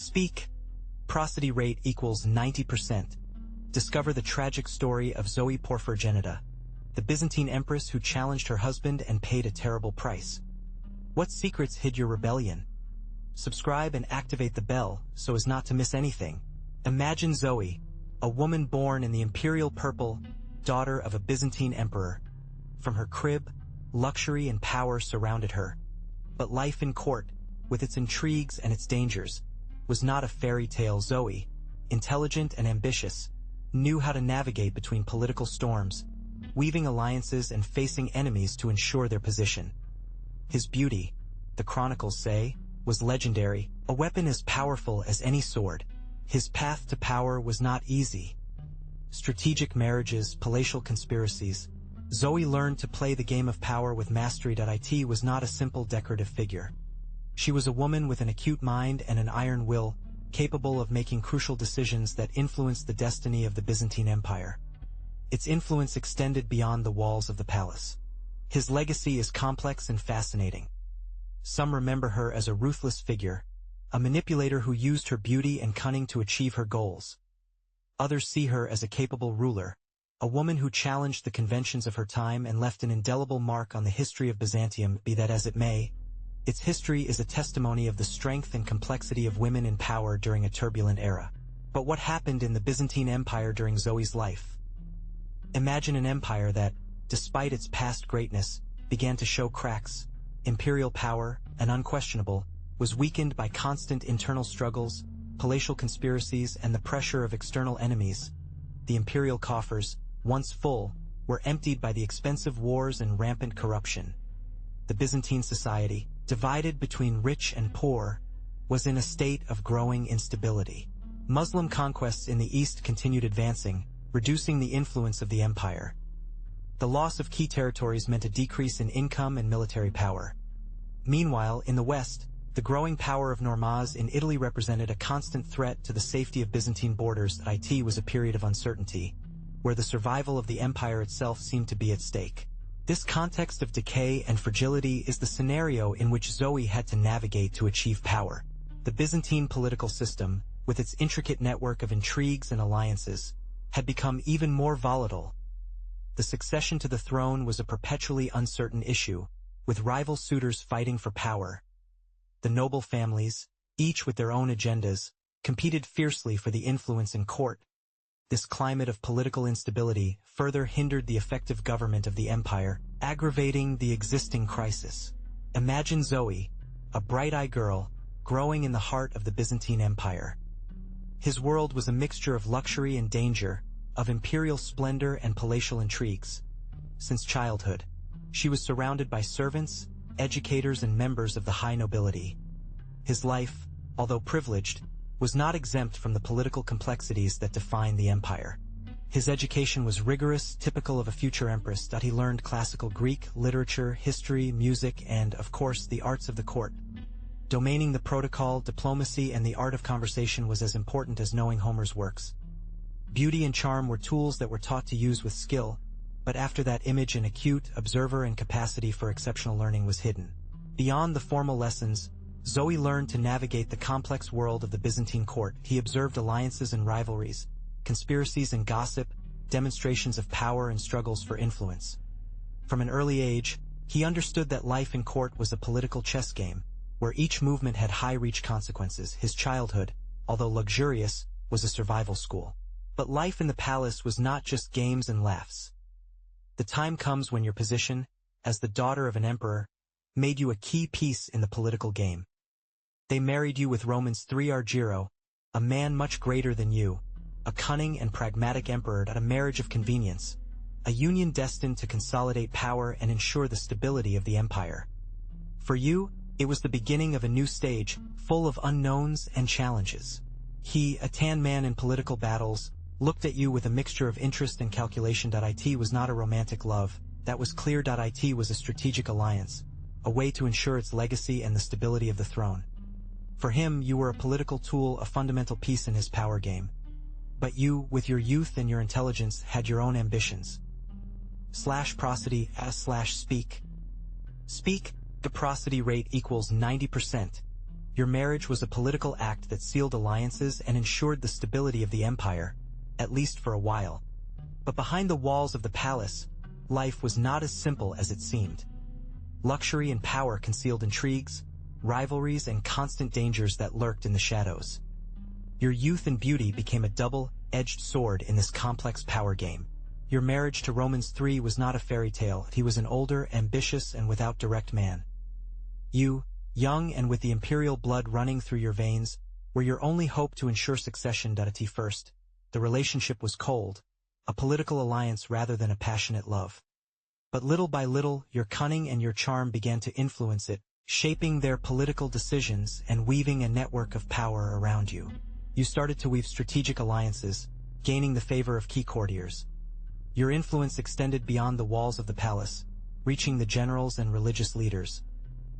Speak. Prosody rate equals 90%. Discover the tragic story of ZOE PORPHYROGENITA, the Byzantine empress who challenged her husband and paid a terrible price. What secrets hid your rebellion? Subscribe and activate the bell so as not to miss anything. Imagine ZOE, a woman born in the imperial purple, daughter of a Byzantine emperor. From her crib, luxury and power surrounded her. But life in court, with its intrigues and its dangers, was not a fairy tale. ZOE, intelligent and ambitious, knew how to navigate between political storms, weaving alliances and facing enemies to ensure their position. His beauty, the chronicles say, was legendary, a weapon as powerful as any sword. His path to power was not easy. Strategic marriages, palatial conspiracies. ZOE learned to play the game of power with mastery. It was not a simple decorative figure. She was a woman with an acute mind and an iron will, capable of making crucial decisions that influenced the destiny of the Byzantine Empire. Its influence extended beyond the walls of the palace. His legacy is complex and fascinating. Some remember her as a ruthless figure, a manipulator who used her beauty and cunning to achieve her goals. Others see her as a capable ruler, a woman who challenged the conventions of her time and left an indelible mark on the history of Byzantium. Be that as it may, its history is a testimony of the strength and complexity of women in power during a turbulent era. But what happened in the Byzantine Empire during ZOE's life? Imagine an empire that, despite its past greatness, began to show cracks. Imperial power, and unquestionable, was weakened by constant internal struggles, palatial conspiracies, and the pressure of external enemies. The imperial coffers, once full, were emptied by the expensive wars and rampant corruption. The Byzantine society, divided between rich and poor, was in a state of growing instability. Muslim conquests in the east continued advancing, reducing the influence of the empire. The loss of key territories meant a decrease in income and military power. Meanwhile, in the west, the growing power of Normans in Italy represented a constant threat to the safety of Byzantine borders. It was a period of uncertainty, where the survival of the empire itself seemed to be at stake. This context of decay and fragility is the scenario in which ZOE had to navigate to achieve power. The Byzantine political system, with its intricate network of intrigues and alliances, had become even more volatile. The succession to the throne was a perpetually uncertain issue, with rival suitors fighting for power. The noble families, each with their own agendas, competed fiercely for the influence in court. This climate of political instability further hindered the effective government of the empire, aggravating the existing crisis. Imagine ZOE, a bright-eyed girl, growing in the heart of the Byzantine Empire. His world was a mixture of luxury and danger, of imperial splendor and palatial intrigues. Since childhood, she was surrounded by servants, educators, and members of the high nobility. His life, although privileged, was not exempt from the political complexities that defined the empire. His education was rigorous, typical of a future empress. He learned classical Greek, literature, history, music, and, of course, the arts of the court. Domaining the protocol, diplomacy, and the art of conversation was as important as knowing Homer's works. Beauty and charm were tools that were taught to use with skill, but after that image, an acute observer and capacity for exceptional learning was hidden. Beyond the formal lessons, ZOE learned to navigate the complex world of the Byzantine court. He observed alliances and rivalries, conspiracies and gossip, demonstrations of power and struggles for influence. From an early age, he understood that life in court was a political chess game, where each movement had high-reach consequences. His childhood, although luxurious, was a survival school. But life in the palace was not just games and laughs. The time comes when your position, as the daughter of an emperor, made you a key piece in the political game. They married you with Romans 3 Argiro, a man much greater than you, a cunning and pragmatic emperor, at a marriage of convenience, a union destined to consolidate power and ensure the stability of the empire. For you, it was the beginning of a new stage, full of unknowns and challenges. He, a tan man in political battles, looked at you with a mixture of interest and calculation. It was not a romantic love, that was clear. It was a strategic alliance, a way to ensure its legacy and the stability of the throne. For him, you were a political tool, a fundamental piece in his power game. But you, with your youth and your intelligence, had your own ambitions. Prosody / speak. Speak, the prosody rate equals 90%. Your marriage was a political act that sealed alliances and ensured the stability of the empire, at least for a while. But behind the walls of the palace, life was not as simple as it seemed. Luxury and power concealed intrigues, rivalries, and constant dangers that lurked in the shadows. Your youth and beauty became a double-edged sword in this complex power game. Your marriage to Romans III was not a fairy tale. He was an older, ambitious, and without direct man. You, young and with the imperial blood running through your veins, were your only hope to ensure succession. At first, the relationship was cold, a political alliance rather than a passionate love. But little by little, your cunning and your charm began to influence it, shaping their political decisions and weaving a network of power around you. You started to weave strategic alliances, gaining the favor of key courtiers. Your influence extended beyond the walls of the palace, reaching the generals and religious leaders.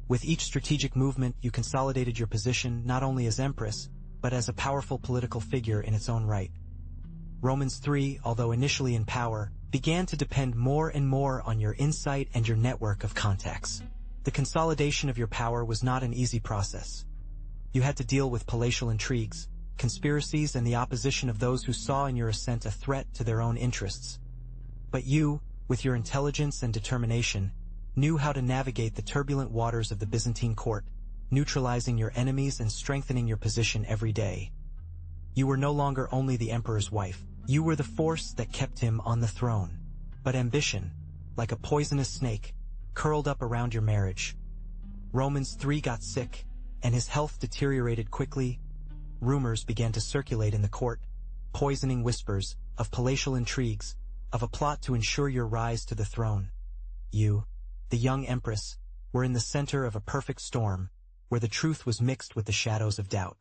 With each strategic movement, you consolidated your position not only as Empress, but as a powerful political figure in its own right. Romans III, although initially in power, began to depend more and more on your insight and your network of contacts. The consolidation of your power was not an easy process. You had to deal with palatial intrigues, conspiracies, and the opposition of those who saw in your ascent a threat to their own interests. But you, with your intelligence and determination, knew how to navigate the turbulent waters of the Byzantine court, neutralizing your enemies and strengthening your position every day. You were no longer only the emperor's wife, you were the force that kept him on the throne. But ambition, like a poisonous snake, curled up around your marriage. Romans III got sick, and his health deteriorated quickly. Rumors began to circulate in the court, poisoning whispers of palatial intrigues, of a plot to ensure your rise to the throne. You, the young empress, were in the center of a perfect storm, where the truth was mixed with the shadows of doubt.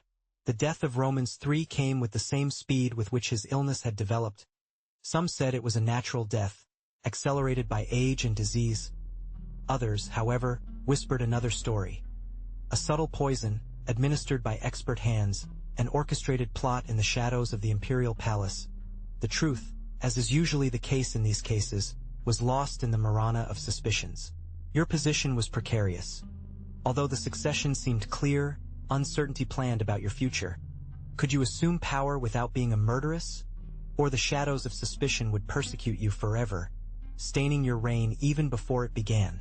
The death of Romans III came with the same speed with which his illness had developed. Some said it was a natural death, accelerated by age and disease. Others, however, whispered another story. A subtle poison, administered by expert hands, an orchestrated plot in the shadows of the imperial palace. The truth, as is usually the case in these cases, was lost in the marana of suspicions. Your position was precarious. Although the succession seemed clear, uncertainty planned about your future. Could you assume power without being a murderess? Or the shadows of suspicion would persecute you forever, staining your reign even before it began.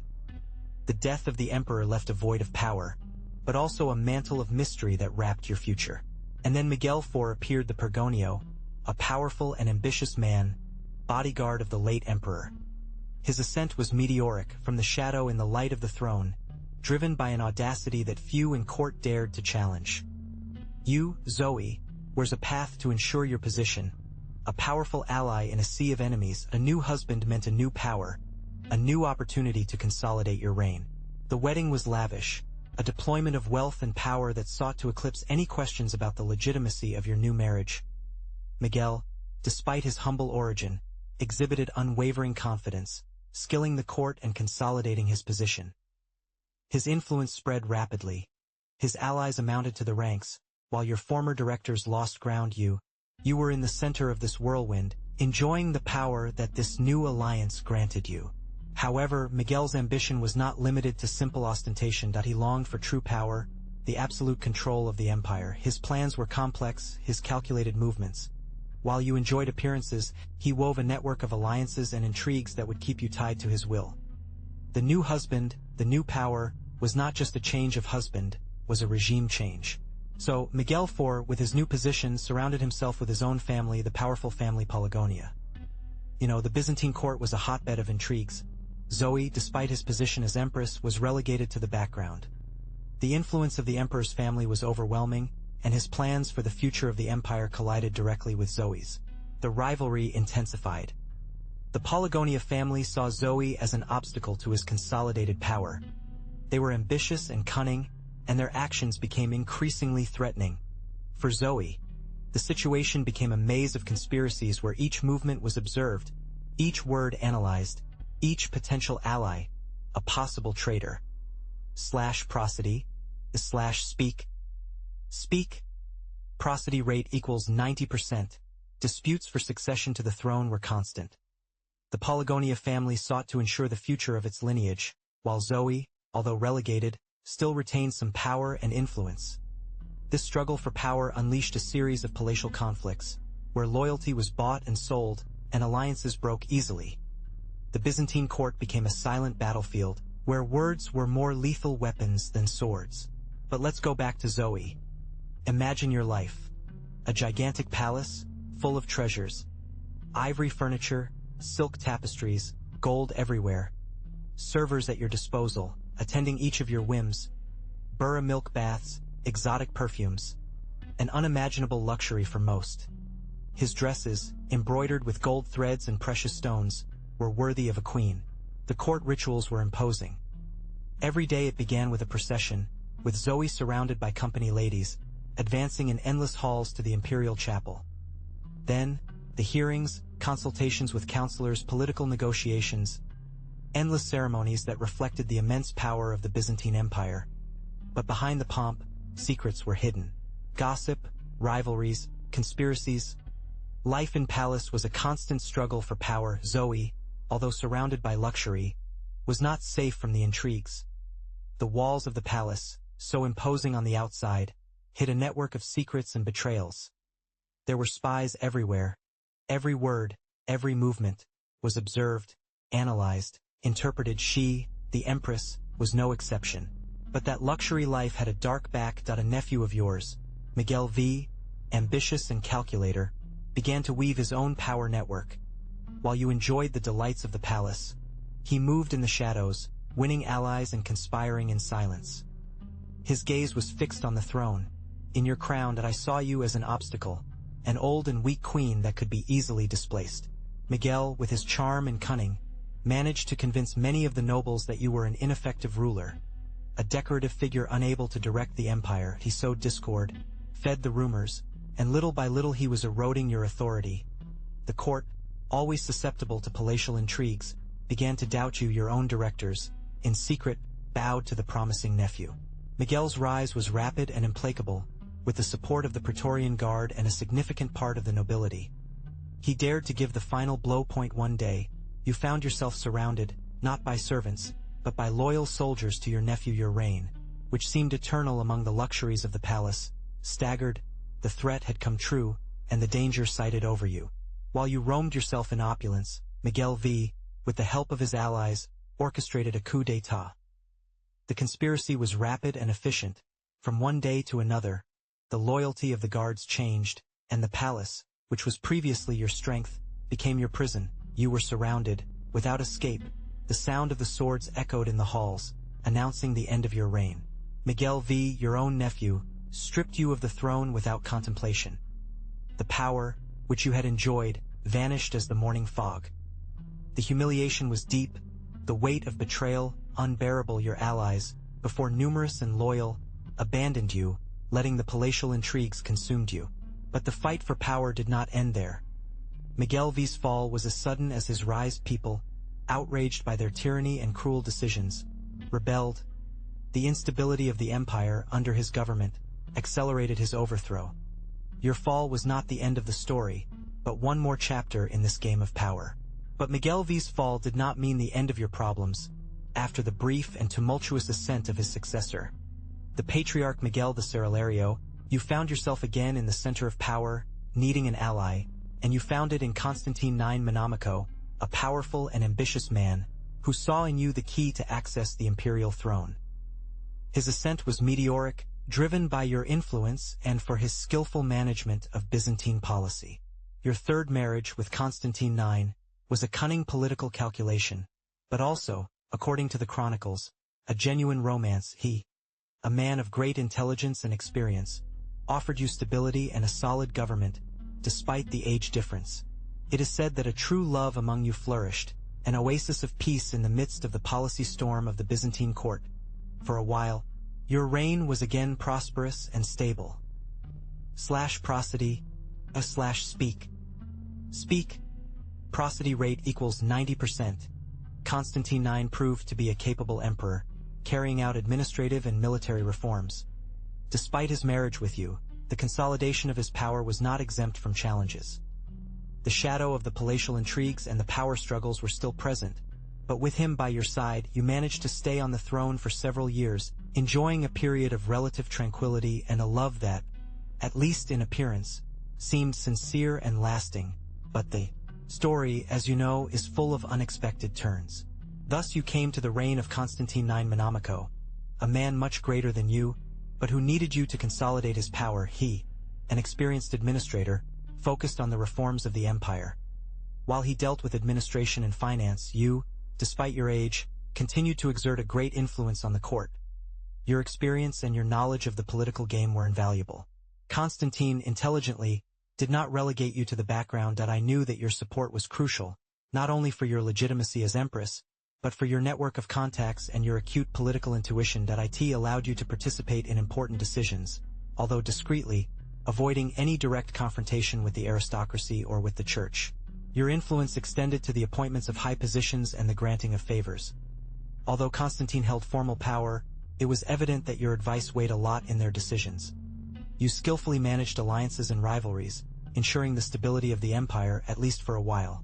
The death of the emperor left a void of power, but also a mantle of mystery that wrapped your future. And then Miguel IV appeared, the Pergonio, a powerful and ambitious man, bodyguard of the late emperor. His ascent was meteoric, from the shadow in the light of the throne, driven by an audacity that few in court dared to challenge. You, ZOE, was a path to ensure your position, a powerful ally in a sea of enemies. A new husband meant a new power, a new opportunity to consolidate your reign. The wedding was lavish, a deployment of wealth and power that sought to eclipse any questions about the legitimacy of your new marriage. Miguel, despite his humble origin, exhibited unwavering confidence, skilling the court and consolidating his position. His influence spread rapidly. His allies amounted to the ranks, while your former directors lost ground. You were in the center of this whirlwind, enjoying the power that this new alliance granted you. However, Miguel's ambition was not limited to simple ostentation. He longed for true power, the absolute control of the empire. His plans were complex, his calculated movements. While you enjoyed appearances, he wove a network of alliances and intrigues that would keep you tied to his will. The new husband, the new power, was not just a change of husband, was a regime change. So, Miguel IV, with his new position, surrounded himself with his own family, the powerful family Pelagonia. The Byzantine court was a hotbed of intrigues. ZOE, despite his position as empress, was relegated to the background. The influence of the emperor's family was overwhelming, and his plans for the future of the empire collided directly with ZOE's. The rivalry intensified. The Pelagonia family saw ZOE as an obstacle to his consolidated power. They were ambitious and cunning, and their actions became increasingly threatening. For ZOE, the situation became a maze of conspiracies where each movement was observed, each word analyzed, each potential ally, a possible traitor. Prosody, speak. Prosody rate equals 90%. Disputes for succession to the throne were constant. The Pelagonia family sought to ensure the future of its lineage, while ZOE, although relegated, still retained some power and influence. This struggle for power unleashed a series of palatial conflicts, where loyalty was bought and sold, and alliances broke easily. The Byzantine court became a silent battlefield, where words were more lethal weapons than swords. But let's go back to ZOE. Imagine your life. A gigantic palace, full of treasures. Ivory furniture, silk tapestries, gold everywhere. Servers at your disposal, attending each of your whims. Burra milk baths, exotic perfumes. An unimaginable luxury for most. His dresses, embroidered with gold threads and precious stones, were worthy of a queen. The court rituals were imposing. Every day it began with a procession, with ZOE surrounded by company ladies, advancing in endless halls to the imperial chapel. Then, the hearings, consultations with counselors, political negotiations, endless ceremonies that reflected the immense power of the Byzantine Empire. But behind the pomp, secrets were hidden. Gossip, rivalries, conspiracies. Life in palace was a constant struggle for power. ZOE, although surrounded by luxury, was not safe from the intrigues. The walls of the palace, so imposing on the outside, hid a network of secrets and betrayals. There were spies everywhere. Every word, every movement, was observed, analyzed, interpreted. She, the Empress, was no exception. But that luxury life had a dark back. A nephew of yours, Miguel V., ambitious and calculator, began to weave his own power network. While you enjoyed the delights of the palace, he moved in the shadows, winning allies and conspiring in silence. His gaze was fixed on the throne, in your crown. That I saw you as an obstacle, an old and weak queen that could be easily displaced. Miguel, with his charm and cunning, managed to convince many of the nobles that you were an ineffective ruler, a decorative figure unable to direct the empire. He sowed discord, fed the rumors, and little by little he was eroding your authority. The court, always susceptible to palatial intrigues, began to doubt you. Your own directors, in secret, bowed to the promising nephew. Miguel's rise was rapid and implacable, with the support of the Praetorian Guard and a significant part of the nobility. He dared to give the final blow. One day, you found yourself surrounded, not by servants, but by loyal soldiers to your nephew. Your reign, which seemed eternal among the luxuries of the palace, staggered. The threat had come true, and the danger sighted over you. While you roamed yourself in opulence, Miguel V., with the help of his allies, orchestrated a coup d'état. The conspiracy was rapid and efficient. From one day to another, the loyalty of the guards changed, and the palace, which was previously your strength, became your prison. You were surrounded, without escape. The sound of the swords echoed in the halls, announcing the end of your reign. Miguel V., your own nephew, stripped you of the throne without contemplation. The power, which you had enjoyed, vanished as the morning fog. The humiliation was deep, the weight of betrayal unbearable. Your allies, before numerous and loyal, abandoned you, letting the palatial intrigues consume you. But the fight for power did not end there. Miguel V's fall was as sudden as his rise. People, outraged by their tyranny and cruel decisions, rebelled. The instability of the empire under his government accelerated his overthrow. Your fall was not the end of the story, but one more chapter in this game of power. But Miguel V's fall did not mean the end of your problems. After the brief and tumultuous ascent of his successor, the patriarch Miguel de Cerulario, you found yourself again in the center of power, needing an ally, and you found it in Constantine IX Monomico, a powerful and ambitious man, who saw in you the key to access the imperial throne. His ascent was meteoric, driven by your influence and for his skillful management of Byzantine policy. Your third marriage with Constantine IX was a cunning political calculation, but also, according to the chronicles, a genuine romance. He, a man of great intelligence and experience, offered you stability and a solid government, despite the age difference. It is said that a true love among you flourished, an oasis of peace in the midst of the policy storm of the Byzantine court. For a while, your reign was again prosperous and stable. Prosody, speak. Speak. Prosody rate equals 90%. Constantine IX proved to be a capable emperor, carrying out administrative and military reforms. Despite his marriage with you, the consolidation of his power was not exempt from challenges. The shadow of the palatial intrigues and the power struggles were still present, but with him by your side, you managed to stay on the throne for several years, enjoying a period of relative tranquility and a love that, at least in appearance, seemed sincere and lasting. But the story, as you know, is full of unexpected turns. Thus you came to the reign of Constantine IX Monomico, a man much greater than you, but who needed you to consolidate his power. He, an experienced administrator, focused on the reforms of the empire. While he dealt with administration and finance, you, despite your age, continued to exert a great influence on the court. Your experience and your knowledge of the political game were invaluable. Constantine, intelligently, did not relegate you to the background. I knew that your support was crucial, not only for your legitimacy as Empress, but for your network of contacts and your acute political intuition. It allowed you to participate in important decisions, although discreetly, avoiding any direct confrontation with the aristocracy or with the church. Your influence extended to the appointments of high positions and the granting of favors. Although Constantine held formal power, it was evident that your advice weighed a lot in their decisions. You skillfully managed alliances and rivalries, ensuring the stability of the empire, at least for a while.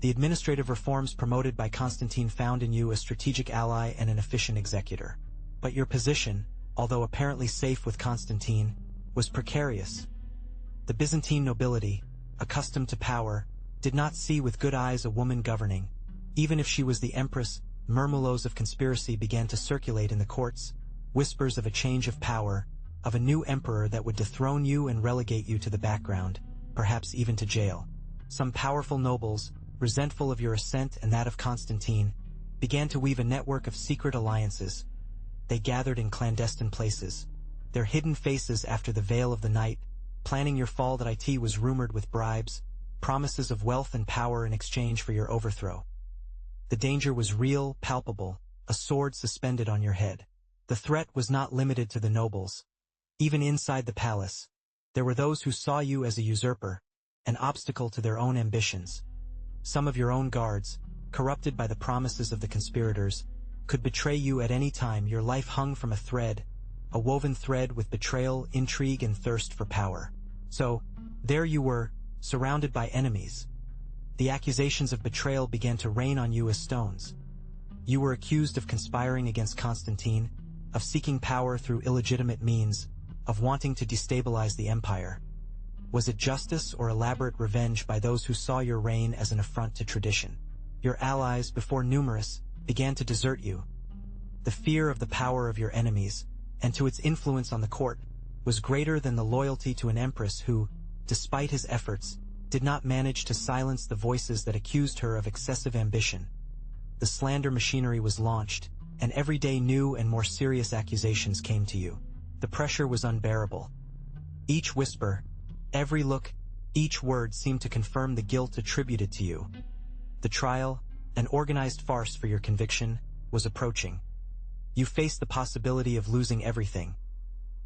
The administrative reforms promoted by Constantine found in you a strategic ally and an efficient executor. But your position, although apparently safe with Constantine, was precarious. The Byzantine nobility, accustomed to power, did not see with good eyes a woman governing. Even if she was the Empress, murmurs of conspiracy began to circulate in the courts, whispers of a change of power, of a new emperor that would dethrone you and relegate you to the background, perhaps even to jail. Some powerful nobles, resentful of your ascent and that of Constantine, began to weave a network of secret alliances. They gathered in clandestine places, their hidden faces after the veil of the night, planning your fall. It was rumored with bribes, promises of wealth and power in exchange for your overthrow. The danger was real, palpable, a sword suspended on your head. The threat was not limited to the nobles. Even inside the palace, there were those who saw you as a usurper, an obstacle to their own ambitions. Some of your own guards, corrupted by the promises of the conspirators, could betray you at any time. Your life hung from a thread, a woven thread with betrayal, intrigue, and thirst for power. So, there you were, surrounded by enemies. The accusations of betrayal began to rain on you as stones. You were accused of conspiring against Constantine, of seeking power through illegitimate means, of wanting to destabilize the empire. Was it justice or elaborate revenge by those who saw your reign as an affront to tradition? Your allies, before numerous, began to desert you. The fear of the power of your enemies, and to its influence on the court, was greater than the loyalty to an empress who, despite his efforts, did not manage to silence the voices that accused her of excessive ambition. The slander machinery was launched, and every day new and more serious accusations came to you. The pressure was unbearable. Each whisper, every look, each word seemed to confirm the guilt attributed to you. The trial, an organized farce for your conviction, was approaching. You faced the possibility of losing everything.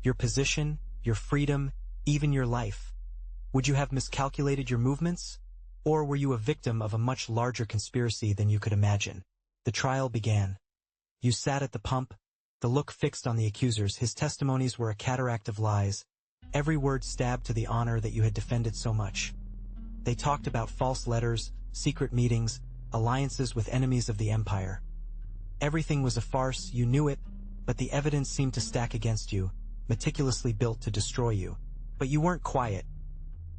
Your position, your freedom, even your life. Would you have miscalculated your movements? Or were you a victim of a much larger conspiracy than you could imagine? The trial began. You sat at the pump, the look fixed on the accusers. His testimonies were a cataract of lies, every word stabbed to the honor that you had defended so much. They talked about false letters, secret meetings, alliances with enemies of the empire. Everything was a farce, you knew it, but the evidence seemed to stack against you, meticulously built to destroy you. But you weren't quiet.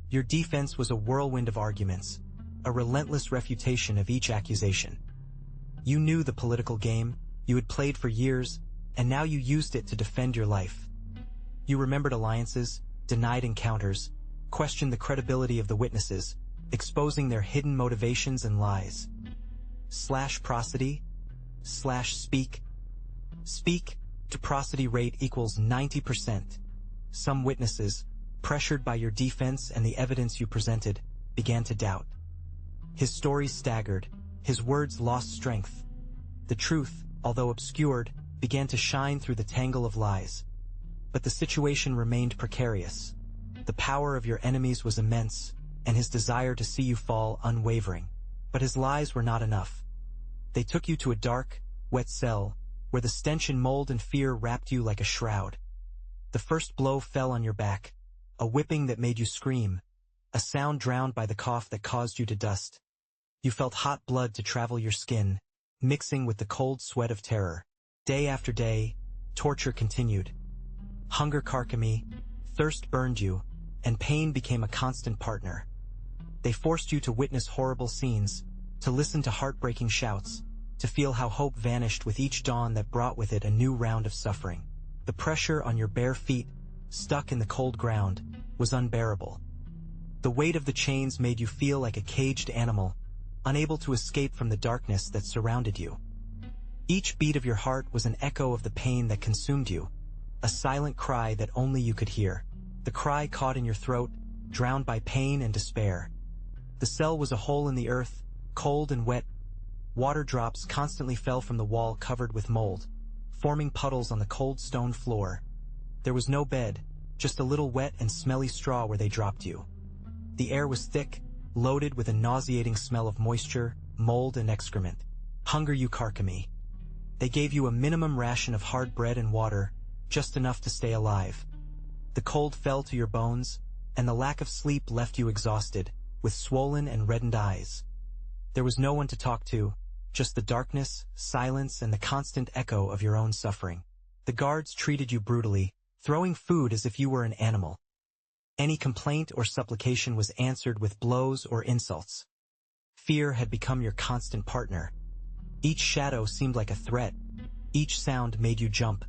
Your defense was a whirlwind of arguments, a relentless refutation of each accusation. You knew the political game, you had played for years, and now you used it to defend your life. You remembered alliances, denied encounters, questioned the credibility of the witnesses, exposing their hidden motivations and lies. Prosody, speak. Speak to prosody rate equals 90%. Some witnesses, pressured by your defense and the evidence you presented, began to doubt. His stories staggered, his words lost strength. The truth, although obscured, began to shine through the tangle of lies. But the situation remained precarious. The power of your enemies was immense, and his desire to see you fall unwavering. But his lies were not enough. They took you to a dark, wet cell, where the stench and mold and fear wrapped you like a shroud. The first blow fell on your back, a whipping that made you scream, a sound drowned by the cough that caused you to dust. You felt hot blood to travel your skin, mixing with the cold sweat of terror. Day after day, torture continued. Hunger carcomed, thirst burned you, and pain became a constant partner. They forced you to witness horrible scenes, to listen to heartbreaking shouts, to feel how hope vanished with each dawn that brought with it a new round of suffering. The pressure on your bare feet, stuck in the cold ground, was unbearable. The weight of the chains made you feel like a caged animal, unable to escape from the darkness that surrounded you. Each beat of your heart was an echo of the pain that consumed you, a silent cry that only you could hear. The cry caught in your throat, drowned by pain and despair. The cell was a hole in the earth, cold and wet. Water drops constantly fell from the wall covered with mold, forming puddles on the cold stone floor. There was no bed, just a little wet and smelly straw where they dropped you. The air was thick, loaded with a nauseating smell of moisture, mold, and excrement. Hunger you carcomed. They gave you a minimum ration of hard bread and water, just enough to stay alive. The cold fell to your bones, and the lack of sleep left you exhausted, with swollen and reddened eyes. There was no one to talk to, just the darkness, silence, and the constant echo of your own suffering. The guards treated you brutally, throwing food as if you were an animal. Any complaint or supplication was answered with blows or insults. Fear had become your constant partner. Each shadow seemed like a threat. Each sound made you jump.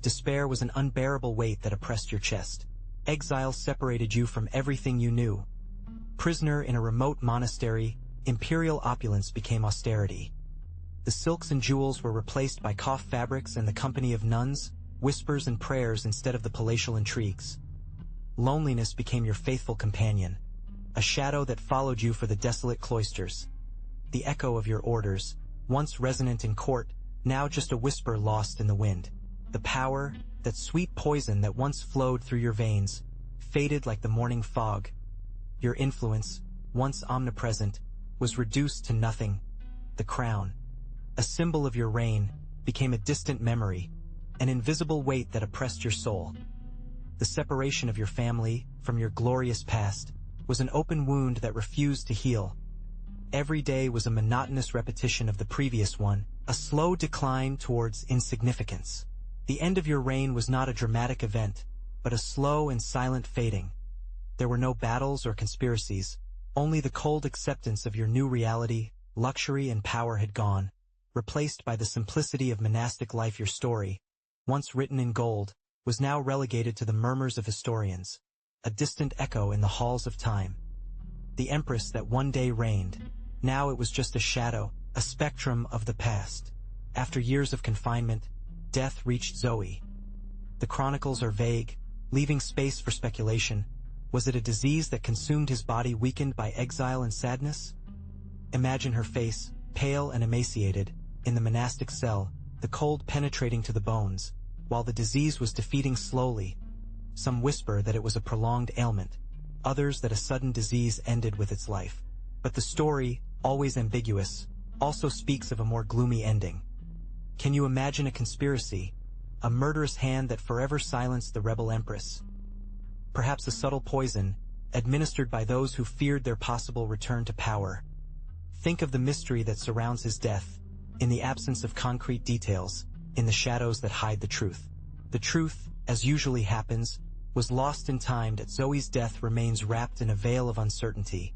Despair was an unbearable weight that oppressed your chest. Exile separated you from everything you knew. Prisoner in a remote monastery, imperial opulence became austerity. The silks and jewels were replaced by coif fabrics and the company of nuns, whispers and prayers instead of the palatial intrigues. Loneliness became your faithful companion, a shadow that followed you for the desolate cloisters. The echo of your orders, once resonant in court, now just a whisper lost in the wind. The power, that sweet poison that once flowed through your veins, faded like the morning fog. Your influence, once omnipresent, was reduced to nothing. The crown, a symbol of your reign, became a distant memory, an invisible weight that oppressed your soul. The separation of your family from your glorious past was an open wound that refused to heal. Every day was a monotonous repetition of the previous one, a slow decline towards insignificance. The end of your reign was not a dramatic event, but a slow and silent fading. There were no battles or conspiracies, only the cold acceptance of your new reality. Luxury and power had gone, replaced by the simplicity of monastic life. Your story, once written in gold, was now relegated to the murmurs of historians, a distant echo in the halls of time. The Empress that one day reigned, now it was just a shadow, a spectrum of the past. After years of confinement, death reached ZOE. The chronicles are vague, leaving space for speculation. Was it a disease that consumed his body, weakened by exile and sadness? Imagine her face, pale and emaciated, in the monastic cell, the cold penetrating to the bones, while the disease was defeating slowly. Some whisper that it was a prolonged ailment, others that a sudden disease ended with its life. But the story, always ambiguous, also speaks of a more gloomy ending. Can you imagine a conspiracy, a murderous hand that forever silenced the rebel Empress? Perhaps a subtle poison, administered by those who feared their possible return to power. Think of the mystery that surrounds his death, in the absence of concrete details, in the shadows that hide the truth. The truth, as usually happens, was lost in time. That ZOE's death remains wrapped in a veil of uncertainty,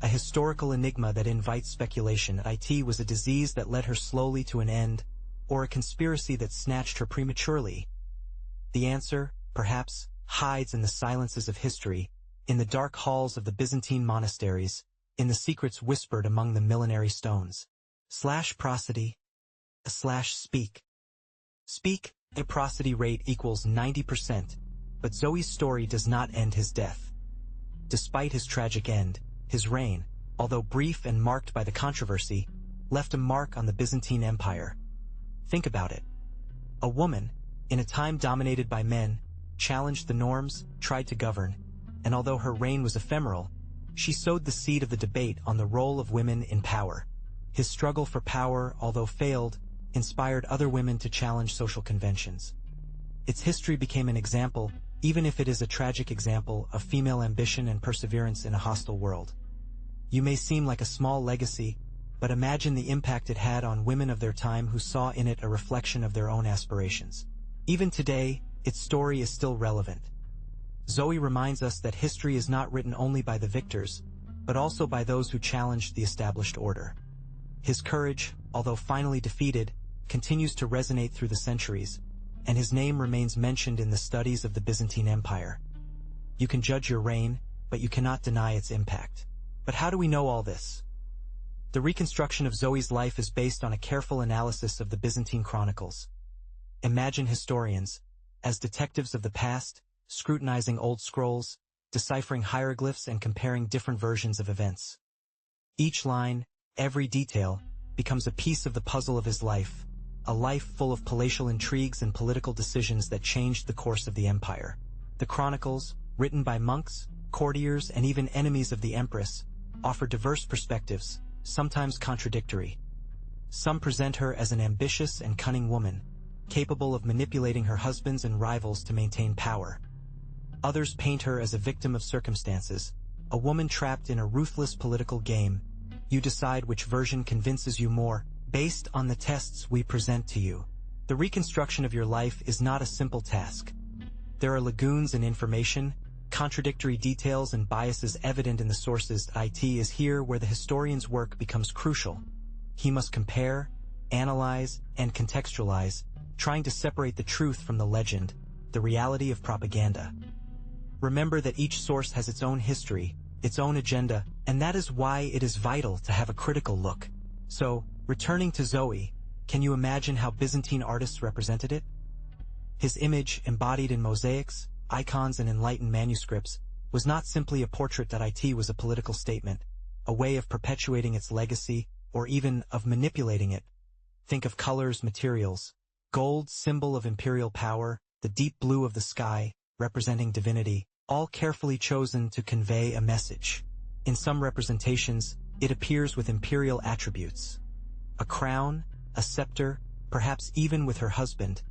a historical enigma that invites speculation. It was a disease that led her slowly to an end, or a conspiracy that snatched her prematurely. The answer, perhaps, hides in the silences of history, in the dark halls of the Byzantine monasteries, in the secrets whispered among the millenary stones. /prosody /speak. Speak, a prosody rate equals 90%, but ZOE's story does not end his death. Despite his tragic end, his reign, although brief and marked by the controversy, left a mark on the Byzantine Empire. Think about it. A woman, in a time dominated by men, challenged the norms, tried to govern, and although her reign was ephemeral, she sowed the seed of the debate on the role of women in power. His struggle for power, although failed, inspired other women to challenge social conventions. Its history became an example, even if it is a tragic example, of female ambition and perseverance in a hostile world. You may seem like a small legacy, but imagine the impact it had on women of their time who saw in it a reflection of their own aspirations. Even today, its story is still relevant. ZOE reminds us that history is not written only by the victors, but also by those who challenged the established order. His courage, although finally defeated, continues to resonate through the centuries, and his name remains mentioned in the studies of the Byzantine Empire. You can judge your reign, but you cannot deny its impact. But how do we know all this? The reconstruction of ZOE's life is based on a careful analysis of the Byzantine chronicles. Imagine historians, as detectives of the past, scrutinizing old scrolls, deciphering hieroglyphs and comparing different versions of events. Each line, every detail, becomes a piece of the puzzle of his life, a life full of palatial intrigues and political decisions that changed the course of the empire. The chronicles, written by monks, courtiers, and even enemies of the Empress, offer diverse perspectives, sometimes contradictory. Some present her as an ambitious and cunning woman, capable of manipulating her husbands and rivals to maintain power. Others paint her as a victim of circumstances, a woman trapped in a ruthless political game. You decide which version convinces you more, based on the tests we present to you. The reconstruction of your life is not a simple task. There are lagoons in information, contradictory details and biases evident in the sources. It is here where the historian's work becomes crucial. He must compare, analyze, and contextualize, trying to separate the truth from the legend, the reality of propaganda. Remember that each source has its own history, its own agenda, and that is why it is vital to have a critical look. So, returning to ZOE, can you imagine how Byzantine artists represented it? His image, embodied in mosaics, icons, and enlightened manuscripts, was not simply a portrait. It was a political statement, a way of perpetuating its legacy, or even of manipulating it. Think of colors, materials. Gold, symbol of imperial power, the deep blue of the sky, representing divinity, all carefully chosen to convey a message. In some representations, it appears with imperial attributes. A crown, a scepter, perhaps even with her husband.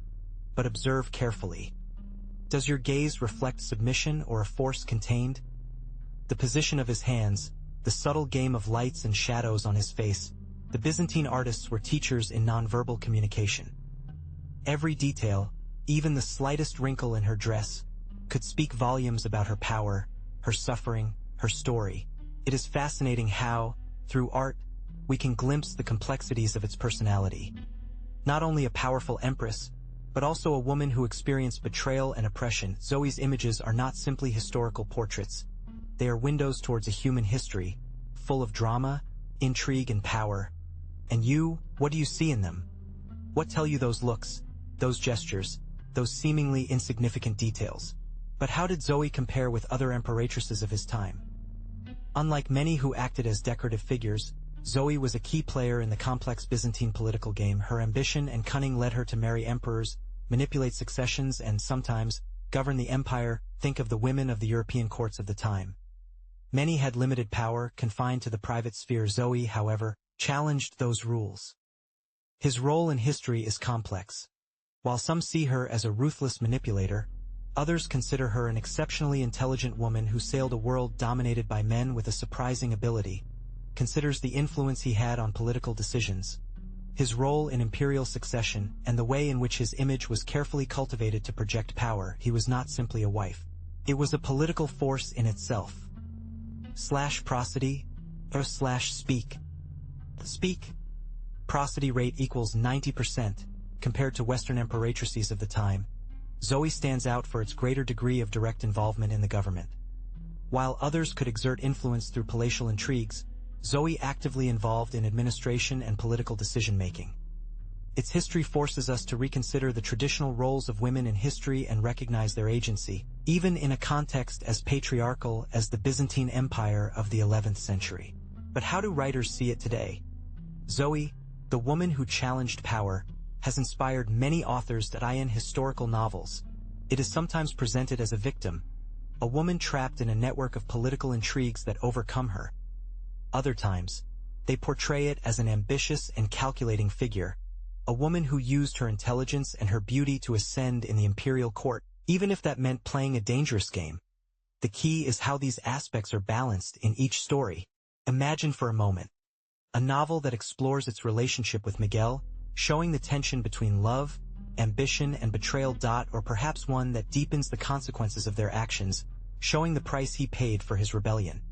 But observe carefully. Does your gaze reflect submission or a force contained? The position of his hands, the subtle game of lights and shadows on his face. The Byzantine artists were teachers in nonverbal communication. Every detail, even the slightest wrinkle in her dress, could speak volumes about her power, her suffering, her story. It is fascinating how, through art, we can glimpse the complexities of its personality. Not only a powerful empress, but also a woman who experienced betrayal and oppression. ZOE's images are not simply historical portraits. They are windows towards a human history, full of drama, intrigue, and power. And you, what do you see in them? What tell you those looks, those gestures, those seemingly insignificant details? But how did ZOE compare with other emperatresses of his time? Unlike many who acted as decorative figures, ZOE was a key player in the complex Byzantine political game. Her ambition and cunning led her to marry emperors, manipulate successions, and sometimes govern the empire. Think of the women of the European courts of the time. Many had limited power, confined to the private sphere. ZOE, however, challenged those rules. His role in history is complex. While some see her as a ruthless manipulator, others consider her an exceptionally intelligent woman who sailed a world dominated by men with a surprising ability. Considers the influence he had on political decisions, his role in imperial succession, and the way in which his image was carefully cultivated to project power. He was not simply a wife. It was a political force in itself. Prosody, or speak. Speak. Prosody rate equals 90%, compared to Western emperatresses of the time. ZOE stands out for its greater degree of direct involvement in the government. While others could exert influence through palatial intrigues, ZOE actively involved in administration and political decision-making. Its history forces us to reconsider the traditional roles of women in history and recognize their agency, even in a context as patriarchal as the Byzantine Empire of the 11th century. But how do writers see it today? ZOE, the woman who challenged power, has inspired many authors in historical novels. It is sometimes presented as a victim, a woman trapped in a network of political intrigues that overcome her. Other times, they portray it as an ambitious and calculating figure, a woman who used her intelligence and her beauty to ascend in the imperial court, even if that meant playing a dangerous game. The key is how these aspects are balanced in each story. Imagine for a moment a novel that explores its relationship with Miguel, showing the tension between love, ambition, and betrayal. Or perhaps one that deepens the consequences of their actions, showing the price he paid for his rebellion.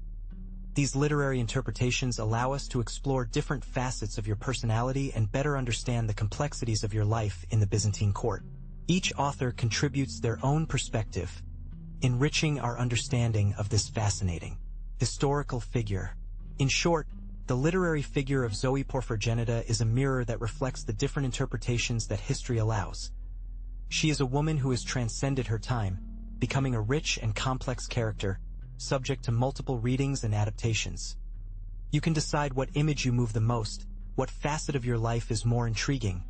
These literary interpretations allow us to explore different facets of your personality and better understand the complexities of your life in the Byzantine court. Each author contributes their own perspective, enriching our understanding of this fascinating historical figure. In short, the literary figure of ZOE Porphyrogeniта is a mirror that reflects the different interpretations that history allows. She is a woman who has transcended her time, becoming a rich and complex character, subject to multiple readings and adaptations. You can decide what image you move the most, what facet of your life is more intriguing.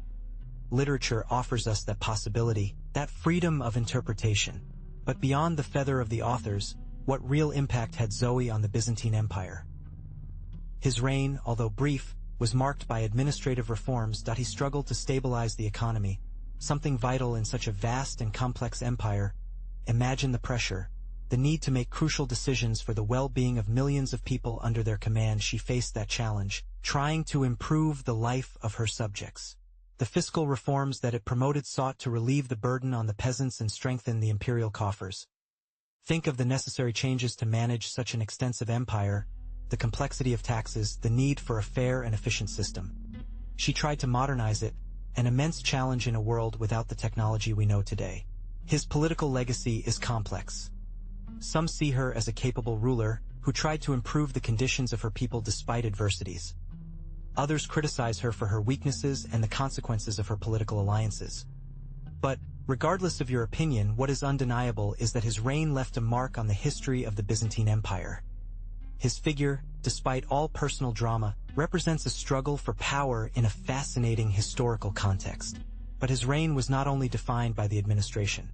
Literature offers us that possibility, that freedom of interpretation. But beyond the feather of the authors, what real impact had ZOE on the Byzantine Empire? His reign, although brief, was marked by administrative reforms. He struggled to stabilize the economy, something vital in such a vast and complex empire. Imagine the pressure, the need to make crucial decisions for the well-being of millions of people under their command. She faced that challenge, trying to improve the life of her subjects. The fiscal reforms that it promoted sought to relieve the burden on the peasants and strengthen the imperial coffers. Think of the necessary changes to manage such an extensive empire, the complexity of taxes, the need for a fair and efficient system. She tried to modernize it, an immense challenge in a world without the technology we know today. His political legacy is complex. Some see her as a capable ruler who tried to improve the conditions of her people despite adversities. Others criticize her for her weaknesses and the consequences of her political alliances. But, regardless of your opinion, what is undeniable is that his reign left a mark on the history of the Byzantine Empire. His figure, despite all personal drama, represents a struggle for power in a fascinating historical context. But his reign was not only defined by the administration.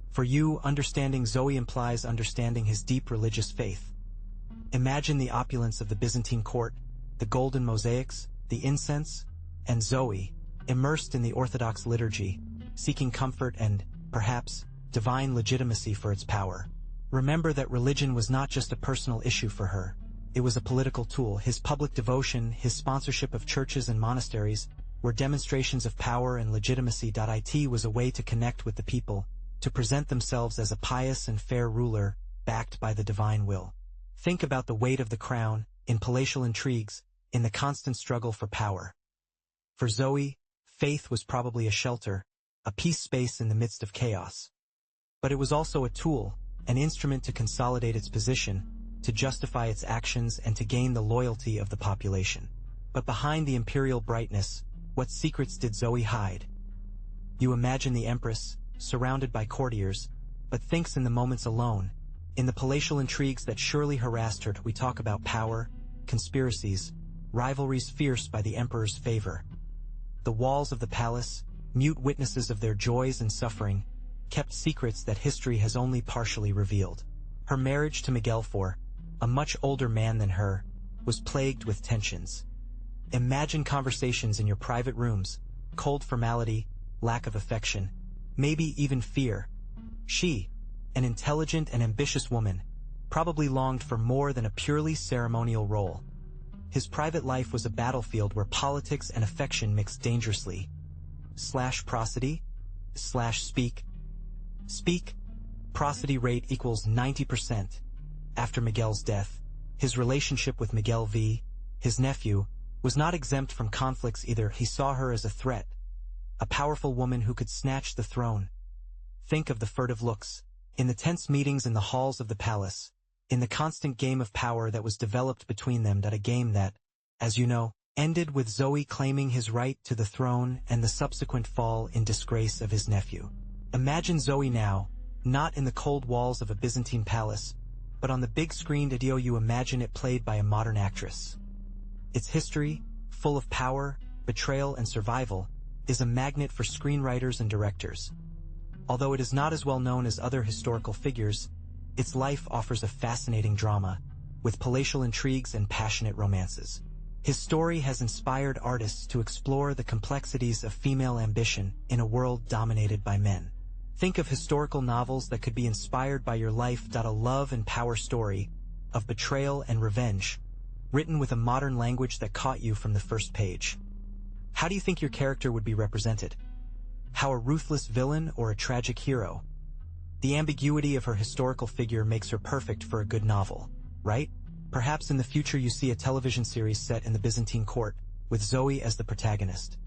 For you, understanding ZOE implies understanding his deep religious faith. Imagine the opulence of the Byzantine court, the golden mosaics, the incense, and ZOE, immersed in the Orthodox liturgy, seeking comfort and, perhaps, divine legitimacy for its power. Remember that religion was not just a personal issue for her. It was a political tool. His public devotion, his sponsorship of churches and monasteries, were demonstrations of power and legitimacy. It was a way to connect with the people, to present themselves as a pious and fair ruler, backed by the divine will. Think about the weight of the crown, in palatial intrigues, in the constant struggle for power. For ZOE, faith was probably a shelter, a peace space in the midst of chaos. But it was also a tool, an instrument to consolidate its position, to justify its actions and to gain the loyalty of the population. But behind the imperial brightness, what secrets did ZOE hide? You imagine the Empress, surrounded by courtiers, but thinks in the moments alone, in the palatial intrigues that surely harassed her. We talk about power, conspiracies, rivalries fierce by the emperor's favor. The walls of the palace, mute witnesses of their joys and suffering, kept secrets that history has only partially revealed. Her marriage to Miguel IV, a much older man than her, was plagued with tensions. Imagine conversations in your private rooms, cold formality, lack of affection, maybe even fear. She, an intelligent and ambitious woman, probably longed for more than a purely ceremonial role. His private life was a battlefield where politics and affection mixed dangerously. Prosody? Speak. Prosody rate equals 90%. After Miguel's death, his relationship with Miguel V, his nephew, was not exempt from conflicts either. He saw her as a threat, a powerful woman who could snatch the throne. Think of the furtive looks, in the tense meetings in the halls of the palace, in the constant game of power that was developed between them. A game that, as you know, ended with ZOE claiming his right to the throne and the subsequent fall in disgrace of his nephew. Imagine ZOE now, not in the cold walls of a Byzantine palace, but on the big screen. You imagine it played by a modern actress. Its history, full of power, betrayal, and survival, is a magnet for screenwriters and directors. Although it is not as well known as other historical figures, its life offers a fascinating drama, with palatial intrigues and passionate romances. His story has inspired artists to explore the complexities of female ambition in a world dominated by men. Think of historical novels that could be inspired by your life. A love and power story, of betrayal and revenge, written with a modern language that caught you from the first page. How do you think your character would be represented? How a ruthless villain or a tragic hero? The ambiguity of her historical figure makes her perfect for a good novel, right? Perhaps in the future you see a television series set in the Byzantine court, with ZOE as the protagonist.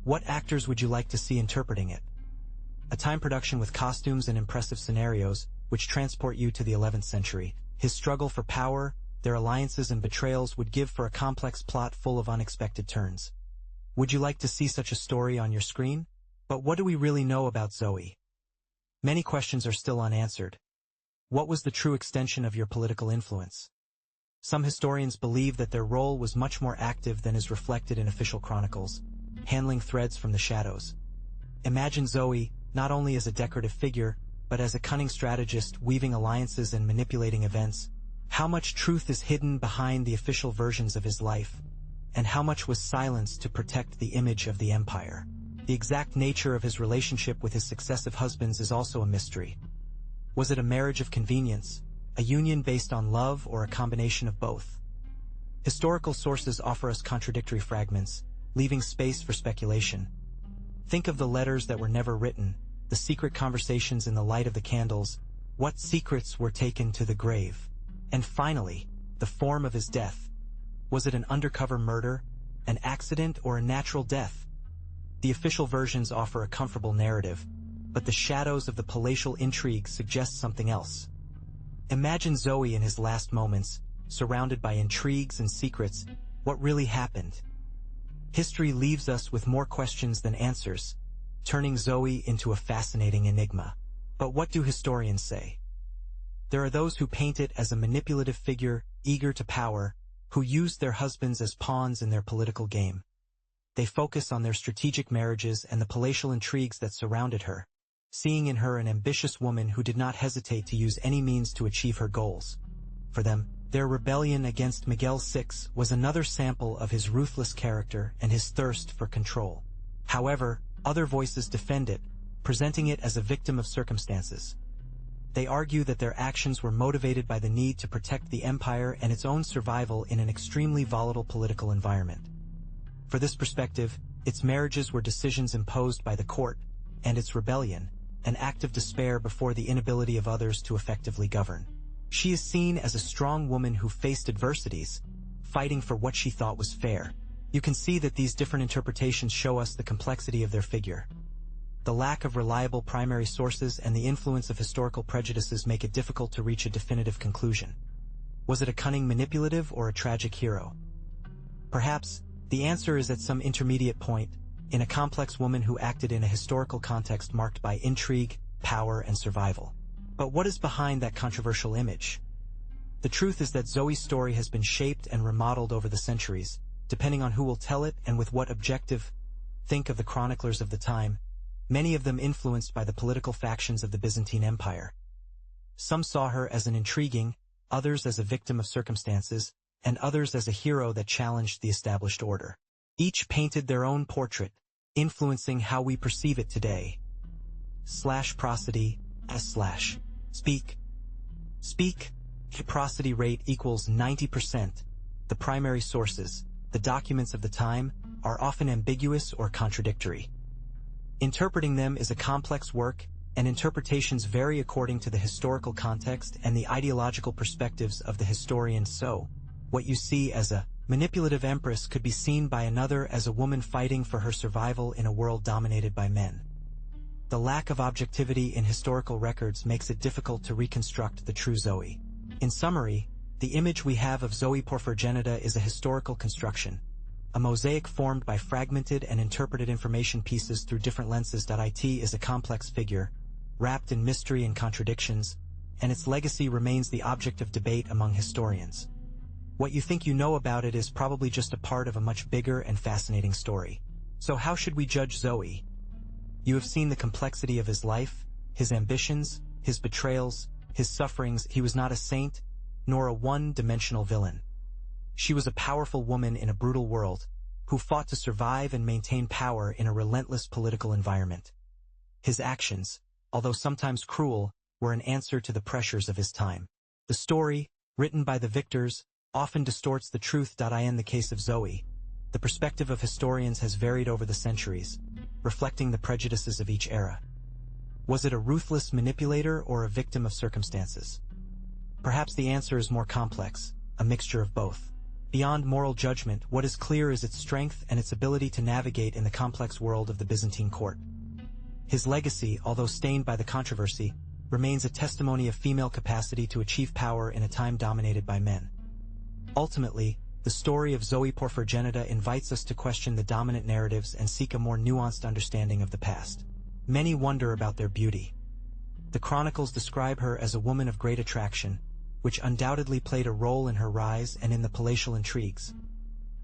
What actors would you like to see interpreting it? A time production with costumes and impressive scenarios, which transport you to the 11th century. His struggle for power, their alliances and betrayals would give for a complex plot full of unexpected turns. Would you like to see such a story on your screen? But what do we really know about ZOE? Many questions are still unanswered. What was the true extension of your political influence? Some historians believe that their role was much more active than is reflected in official chronicles, handling threads from the shadows. Imagine ZOE not only as a decorative figure, but as a cunning strategist weaving alliances and manipulating events. How much truth is hidden behind the official versions of his life, and how much was silenced to protect the image of the empire? The exact nature of his relationship with his successive husbands is also a mystery. Was it a marriage of convenience, a union based on love, or a combination of both? Historical sources offer us contradictory fragments, leaving space for speculation. Think of the letters that were never written, the secret conversations in the light of the candles. What secrets were taken to the grave? And finally, the form of his death. Was it an undercover murder, an accident, or a natural death? The official versions offer a comfortable narrative, but the shadows of the palatial intrigue suggest something else. Imagine ZOE in his last moments, surrounded by intrigues and secrets. What really happened? History leaves us with more questions than answers, turning ZOE into a fascinating enigma. But what do historians say? There are those who paint it as a manipulative figure, eager to power, who used their husbands as pawns in their political game. They focus on their strategic marriages and the palatial intrigues that surrounded her, seeing in her an ambitious woman who did not hesitate to use any means to achieve her goals. For them, their rebellion against Miguel VI was another sample of his ruthless character and his thirst for control. However, other voices defend it, presenting it as a victim of circumstances. They argue that their actions were motivated by the need to protect the empire and its own survival in an extremely volatile political environment. For this perspective, its marriages were decisions imposed by the court, and its rebellion, an act of despair before the inability of others to effectively govern. She is seen as a strong woman who faced adversities, fighting for what she thought was fair. You can see that these different interpretations show us the complexity of their figure. The lack of reliable primary sources and the influence of historical prejudices make it difficult to reach a definitive conclusion. Was it a cunning manipulative or a tragic hero? Perhaps, the answer is at some intermediate point, in a complex woman who acted in a historical context marked by intrigue, power, and survival. But what is behind that controversial image? The truth is that ZOE's story has been shaped and remodeled over the centuries, depending on who will tell it and with what objective. Think of the chroniclers of the time, many of them influenced by the political factions of the Byzantine Empire. Some saw her as an intriguing, others as a victim of circumstances, and others as a hero that challenged the established order. Each painted their own portrait, influencing how we perceive it today. Prosody / Speak. Prosody rate equals 90%. The primary sources, the documents of the time, are often ambiguous or contradictory. Interpreting them is a complex work, and interpretations vary according to the historical context and the ideological perspectives of the historian. So, what you see as a manipulative empress could be seen by another as a woman fighting for her survival in a world dominated by men. The lack of objectivity in historical records makes it difficult to reconstruct the true ZOE. In summary, the image we have of ZOE Porphyrogeniта is a historical construction, a mosaic formed by fragmented and interpreted information pieces through different lenses. It is a complex figure, wrapped in mystery and contradictions, and its legacy remains the object of debate among historians. What you think you know about it is probably just a part of a much bigger and fascinating story. So how should we judge ZOE? You have seen the complexity of his life, his ambitions, his betrayals, his sufferings. He was not a saint, nor a one-dimensional villain. She was a powerful woman in a brutal world, who fought to survive and maintain power in a relentless political environment. His actions, although sometimes cruel, were an answer to the pressures of his time. The story, written by the victors, often distorts the truth. In the case of ZOE, the perspective of historians has varied over the centuries. reflecting the prejudices of each era. Was it a ruthless manipulator or a victim of circumstances? Perhaps the answer is more complex, a mixture of both. Beyond moral judgment, what is clear is its strength and its ability to navigate in the complex world of the Byzantine court. His legacy, although stained by the controversy, remains a testimony of female capacity to achieve power in a time dominated by men. Ultimately, the story of ZOE Porphyrogenitta invites us to question the dominant narratives and seek a more nuanced understanding of the past. Many wonder about their beauty. The chronicles describe her as a woman of great attraction, which undoubtedly played a role in her rise and in the palatial intrigues.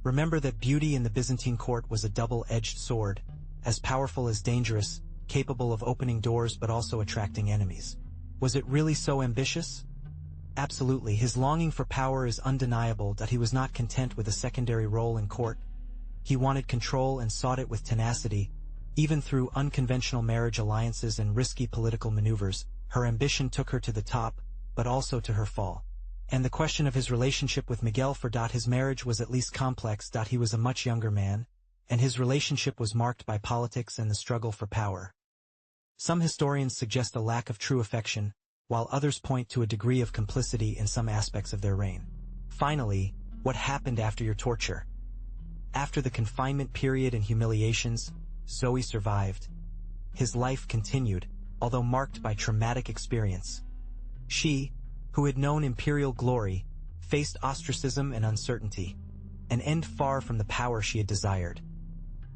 Remember that beauty in the Byzantine court was a double-edged sword, as powerful as dangerous, capable of opening doors but also attracting enemies. Was it really so ambitious? Absolutely. His longing for power is undeniable, that he was not content with a secondary role in court. He wanted control and sought it with tenacity, even through unconventional marriage alliances and risky political maneuvers. Her ambition took her to the top, but also to her fall. And the question of his relationship with Miguel for his marriage was at least complex. He was a much younger man, and his relationship was marked by politics and the struggle for power. Some historians suggest a lack of true affection, while others point to a degree of complicity in some aspects of their reign. Finally, what happened after your torture? After the confinement period and humiliations, ZOE survived. His life continued, although marked by traumatic experience. She, who had known imperial glory, faced ostracism and uncertainty, an end far from the power she had desired.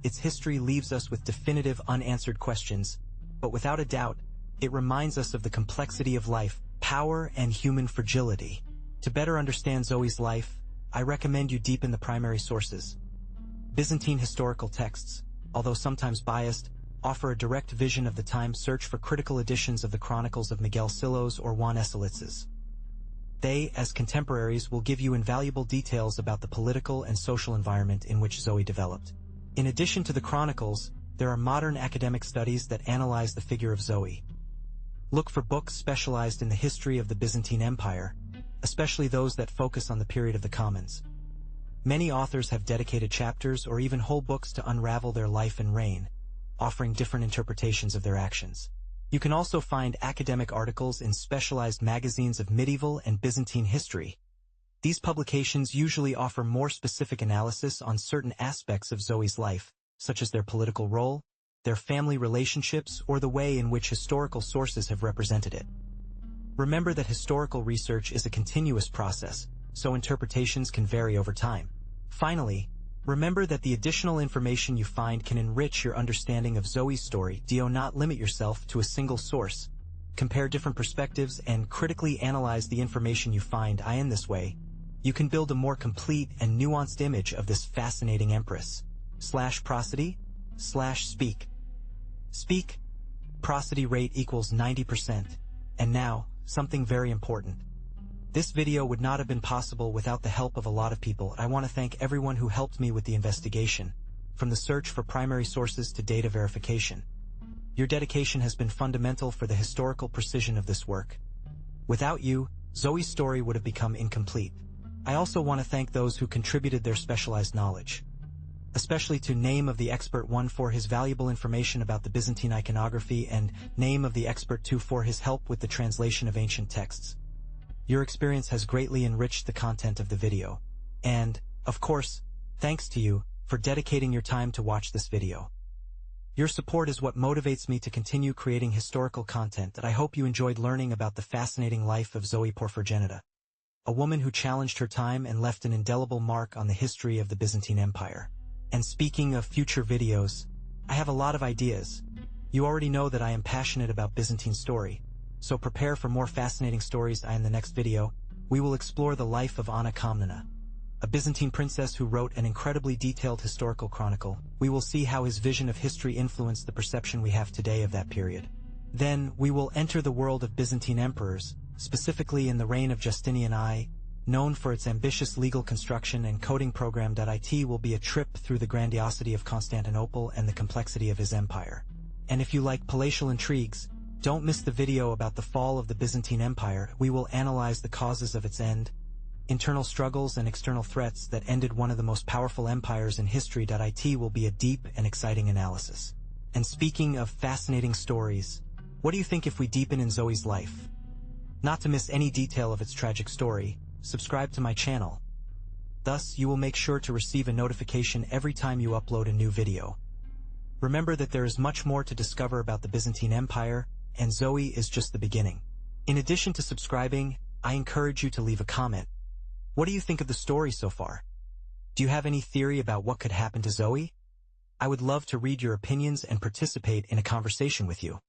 Its history leaves us with definitive unanswered questions, but without a doubt, it reminds us of the complexity of life, power, and human fragility. To better understand ZOE's life, I recommend you deepen the primary sources. Byzantine historical texts, although sometimes biased, offer a direct vision of the time. Search for critical editions of the Chronicles of Miguel Silos or Juan Esalitzes. They, as contemporaries, will give you invaluable details about the political and social environment in which ZOE developed. In addition to the Chronicles, there are modern academic studies that analyze the figure of ZOE. Look for books specialized in the history of the Byzantine Empire, especially those that focus on the period of the Commons. Many authors have dedicated chapters or even whole books to unravel their life and reign, offering different interpretations of their actions. You can also find academic articles in specialized magazines of medieval and Byzantine history. These publications usually offer more specific analysis on certain aspects of ZOE's life, such as their political role, their family relationships, or the way in which historical sources have represented it. Remember that historical research is a continuous process, so interpretations can vary over time. Finally, remember that the additional information you find can enrich your understanding of ZOE's story. Do not limit yourself to a single source. Compare different perspectives and critically analyze the information you find. In this way, you can build a more complete and nuanced image of this fascinating empress. /prosody /speak. Speak. Prosody rate equals 90%. And now, something very important. This video would not have been possible without the help of a lot of people. I want to thank everyone who helped me with the investigation, from the search for primary sources to data verification. Your dedication has been fundamental for the historical precision of this work. Without you, ZOE's story would have become incomplete. I also want to thank those who contributed their specialized knowledge, especially to Name of the Expert 1 for his valuable information about the Byzantine iconography and Name of the Expert 2 for his help with the translation of ancient texts. Your experience has greatly enriched the content of the video. And, of course, thanks to you for dedicating your time to watch this video. Your support is what motivates me to continue creating historical content, and I hope you enjoyed learning about the fascinating life of ZOE Porphyrogenitta, a woman who challenged her time and left an indelible mark on the history of the Byzantine Empire. And speaking of future videos, I have a lot of ideas. You already know that I am passionate about Byzantine story, so prepare for more fascinating stories. In the next video, we will explore the life of Anna Komnena, a Byzantine princess who wrote an incredibly detailed historical chronicle. We will see how his vision of history influenced the perception we have today of that period. Then, we will enter the world of Byzantine emperors, specifically in the reign of Justinian I, known for its ambitious legal construction and coding program. It will be a trip through the grandiosity of Constantinople and the complexity of his empire. And if you like palatial intrigues, don't miss the video about the fall of the Byzantine Empire. We will analyze the causes of its end, internal struggles and external threats that ended one of the most powerful empires in history. It will be a deep and exciting analysis. And speaking of fascinating stories, what do you think if we deepen in Zoe's life? Not to miss any detail of its tragic story, subscribe to my channel. Thus, you will make sure to receive a notification every time you upload a new video. Remember that there is much more to discover about the Byzantine Empire, and Zoe is just the beginning. In addition to subscribing, I encourage you to leave a comment. What do you think of the story so far? Do you have any theory about what could happen to Zoe? I would love to read your opinions and participate in a conversation with you.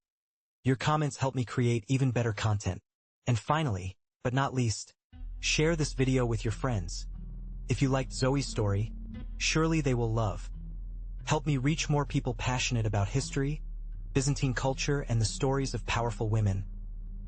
Your comments help me create even better content. And finally, but not least, share this video with your friends. If you liked Zoe's story, surely they will love. Help me reach more people passionate about history, Byzantine culture, and the stories of powerful women.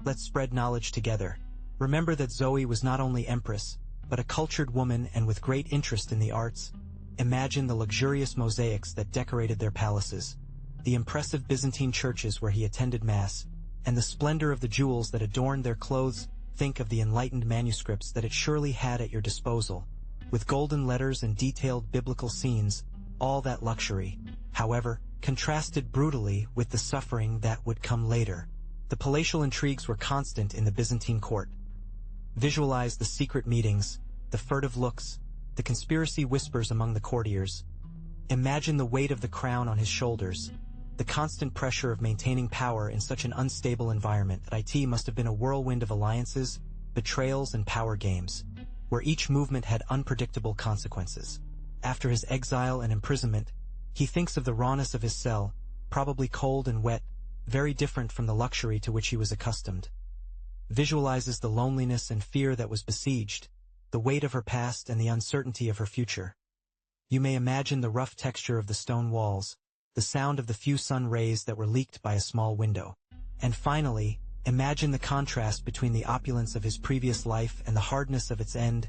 Let's spread knowledge together. Remember that Zoe was not only Empress, but a cultured woman and with great interest in the arts. Imagine the luxurious mosaics that decorated their palaces, the impressive Byzantine churches where he attended Mass, and the splendor of the jewels that adorned their clothes. Think of the enlightened manuscripts that it surely had at your disposal, with golden letters and detailed biblical scenes. All that luxury, however, contrasted brutally with the suffering that would come later. The palatial intrigues were constant in the Byzantine court. Visualize the secret meetings, the furtive looks, the conspiracy whispers among the courtiers. Imagine the weight of the crown on his shoulders, the constant pressure of maintaining power in such an unstable environment. It must have been a whirlwind of alliances, betrayals, and power games, where each movement had unpredictable consequences. After his exile and imprisonment, he thinks of the rawness of his cell, probably cold and wet, very different from the luxury to which he was accustomed. Visualizes the loneliness and fear that was besieged, the weight of her past and the uncertainty of her future. You may imagine the rough texture of the stone walls, the sound of the few sun rays that were leaked by a small window. And finally, imagine the contrast between the opulence of his previous life and the hardness of its end.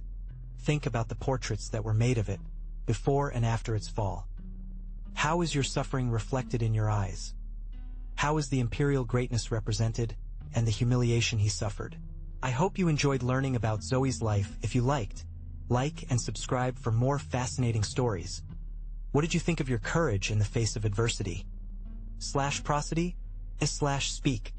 Think about the portraits that were made of it, before and after its fall. How is your suffering reflected in your eyes? How is the imperial greatness represented, and the humiliation he suffered? I hope you enjoyed learning about Zoe's life. If you liked, like and subscribe for more fascinating stories. What did you think of your courage in the face of adversity? /prosody/speak